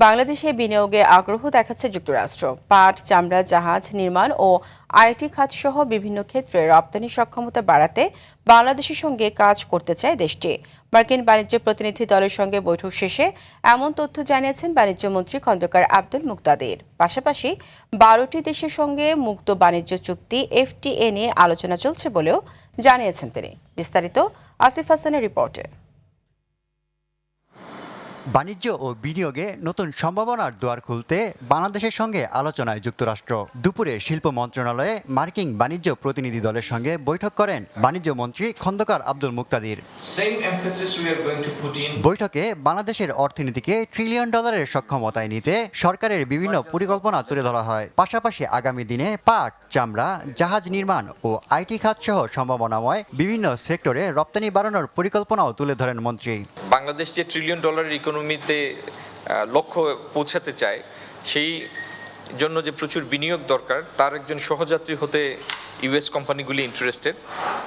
বাংলাদেশে বিনিয়োগে আগ্রহ দেখাচ্ছে যুক্তরাষ্ট্র। পাট, চামড়া, জাহাজ নির্মাণ ও আইটি খাত সহ বিভিন্ন ক্ষেত্রে রপ্তানি সক্ষমতা বাড়াতে বাংলাদেশের সঙ্গে কাজ করতে চায় দেশটি। মার্কিন বাণিজ্য প্রতিনিধি দলের সঙ্গে বৈঠক শেষে এমন তথ্য জানিয়েছেন বাণিজ্যমন্ত্রী খন্দকার আব্দুল মুকতাদির। পাশাপাশি 12টি দেশের সঙ্গে মুক্ত বাণিজ্য চুক্তি এফটিএ নিয়ে আলোচনা চলছে বলেও জানিয়েছেন তিনি। বিস্তারিত আসিফ হাসানের রিপোর্টে। বাণিজ্য ও বিনিয়োগে নতুন সম্ভাবনার দুয়ার খুলতে বাংলাদেশের সঙ্গে আলোচনায় যুক্তরাষ্ট্র। দুপুরে শিল্প মন্ত্রণালয়ে মার্কিন বাণিজ্য প্রতিনিধি দলের সঙ্গে বৈঠক করেন বাণিজ্য মন্ত্রী খন্দকার আব্দুল মুকতাদির। বৈঠকে বাংলাদেশের অর্থনীতিকে $1 ট্রিলিয়ন সক্ষমতায় নিতে সরকারের বিভিন্ন পরিকল্পনা তুলে ধরা হয়। পাশাপাশি আগামী দিনে পাট, চামড়া, জাহাজ নির্মাণ ও আইটি খাত সহ সম্ভাবনাময় বিভিন্ন সেক্টরে রপ্তানি বাড়ানোর পরিকল্পনাও তুলে ধরেন মন্ত্রী। বাংলাদেশ যে $1 ট্রিলিয়ন ইকোনমিতে লক্ষ্য পৌঁছাতে চায়, সেই জন্য যে প্রচুর বিনিয়োগ দরকার, তার একজন সহযাত্রী হতে ইউএস কোম্পানিগুলি ইন্টারেস্টেড।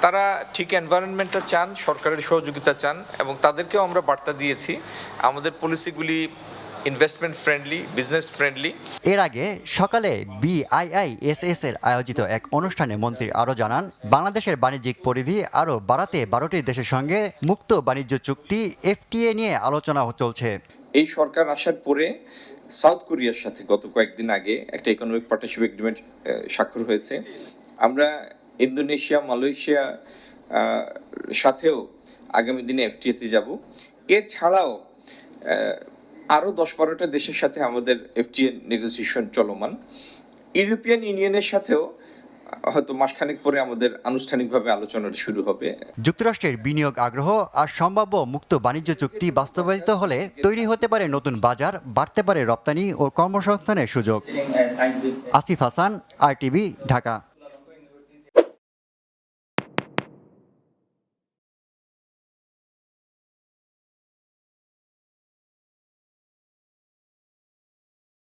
তারা ঠিক এনভায়রনমেন্টটা চান, সরকারের সহযোগিতা চান, এবং তাদেরকেও আমরা বার্তা দিয়েছি আমাদের পলিসিগুলি ইনভেস্টমেন্ট ফ্রেন্ডলি, বিজনেস ফ্রেন্ডলি। এর আগে সকালে BIISS এর আয়োজিত এক অনুষ্ঠানে মন্ত্রী আরও জানান, বাংলাদেশের বাণিজ্যিক পরিধি আরও বাড়াতে 12টি দেশের সঙ্গে মুক্ত বাণিজ্য চুক্তি এফটিএ নিয়ে আলোচনা চলছে। এই সরকার আসার পরে সাউথ কোরিয়ার সাথে গত কয়েকদিন আগে একটা ইকোনমিক পার্টনারশিপ এগ্রিমেন্ট স্বাক্ষর হয়েছে। আমরা ইন্দোনেশিয়া, মালয়েশিয়া সাথেও আগামী দিনে এফটিএতে যাব। এছাড়াও আরও 10-12টা দেশের সাথে আমাদের এফটিএ নেগোসিয়েশন চলমান। ইউরোপিয়ান ইউনিয়নের সাথেও হয়তো মাসখানেক পরে আমাদের আনুষ্ঠানিকভাবে আলোচনা শুরু হবে। যুক্তরাষ্ট্রের বিনিয়োগ আগ্রহ আর সম্ভাব্য মুক্ত বাণিজ্য চুক্তি বাস্তবায়িত হলে তৈরি হতে পারে নতুন বাজার, বাড়তে পারে রপ্তানি ও কর্মসংস্থানের সুযোগ। আসিফ হাসান, RTV, ঢাকা।